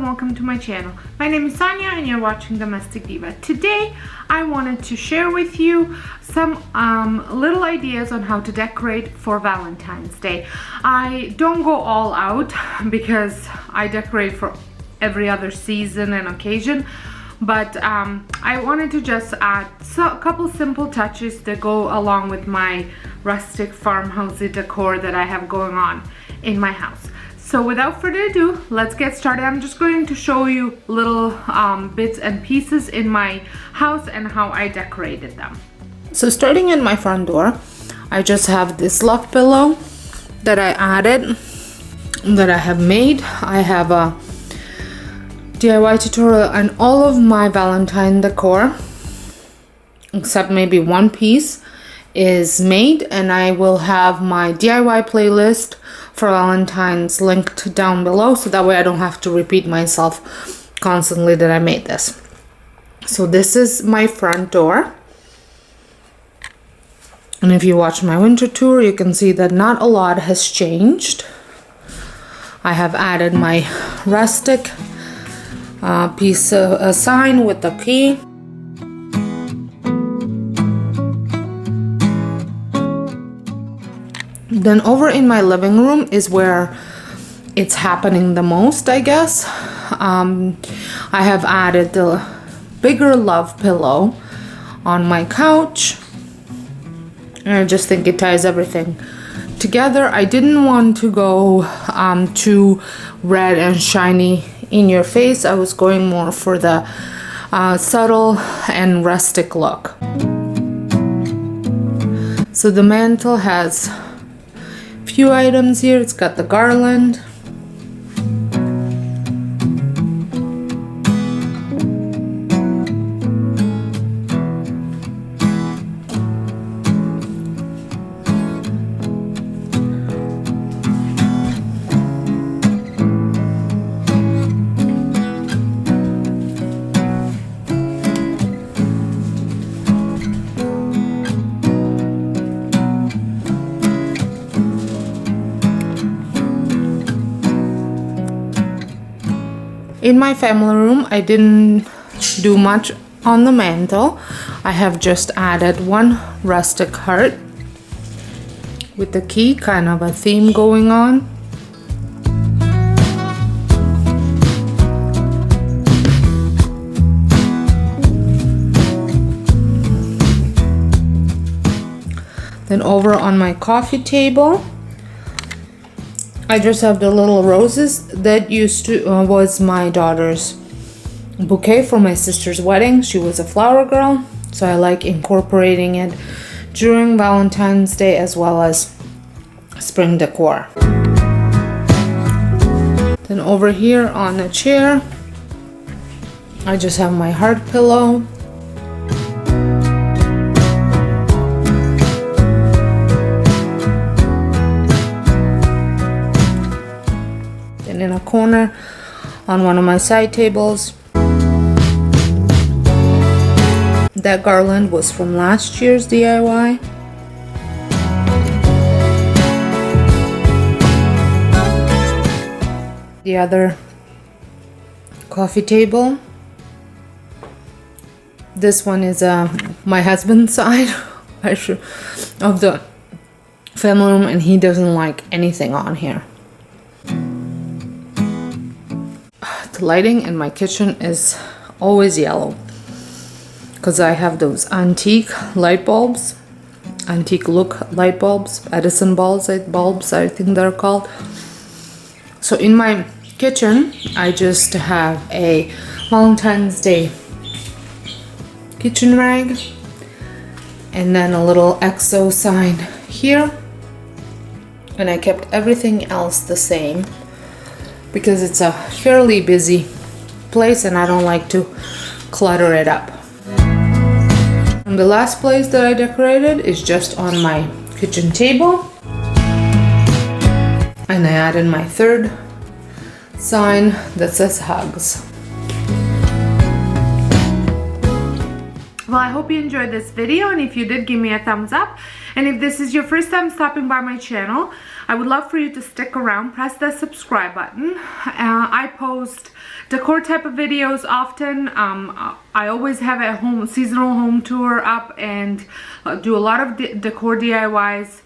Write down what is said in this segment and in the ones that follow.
welcome to my channel. My name is Sonja and you're watching Domestic Diva. Today I wanted to share with you some little ideas on how to decorate for Valentine's Day. I don't go all out because I decorate for every other season and occasion, but I wanted to just add a couple simple touches that go along with my rustic farmhousey decor that I have going on in my house. So without further ado, let's get started. I'm just going to show you little bits and pieces in my house and how I decorated them. So starting in my front door, I just have this love pillow that I added, that I have made. I have a DIY tutorial on all of my Valentine decor, except maybe one piece is made, and I will have my DIY playlist for Valentine's linked down below, so that way I don't have to repeat myself constantly that I made this. So this is my front door, and if you watch my winter tour, you can see that not a lot has changed. I have added my rustic piece of a sign with the key. Then over in my living room is where it's happening the most, I guess. I have added the bigger love pillow on my couch, and I just think it ties everything together. I didn't want to go too red and shiny in your face. I was going more for the subtle and rustic look. So the mantle has few items here. It's got the garland, in my family room. I didn't do much on the mantle. I have just added one rustic heart with the key, kind of a theme going on. Then over on my coffee table, I just have the little roses that used to was my daughter's bouquet for my sister's wedding. She was a flower girl, so I like incorporating it during Valentine's Day as well as spring decor. Then over here on the chair, I just have my heart pillow. In a corner on one of my side tables, that garland was from last year's DIY. The other coffee table, this one is my husband's side of the family room, and he doesn't like anything on here. The lighting in my kitchen is always yellow because I have those antique light bulbs, antique look light bulbs, Edison bulbs I think they're called. So in my kitchen I just have a Valentine's Day kitchen rag, and then a little XO sign here, and I kept everything else the same because it's a fairly busy place and I don't like to clutter it up. And the last place that I decorated is just on my kitchen table, and I added my third sign that says hugs. Well, I hope you enjoyed this video, and if you did, give me a thumbs up. And if this is your first time stopping by my channel, I would love for you to stick around, press that subscribe button. I post decor type of videos often. I always have a seasonal home tour up and do a lot of decor DIYs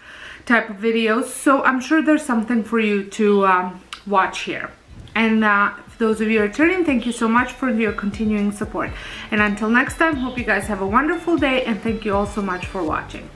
type of videos, so I'm sure there's something for you to watch here. And for those of you returning, thank you so much for your continuing support. And until next time, hope you guys have a wonderful day, and thank you all so much for watching.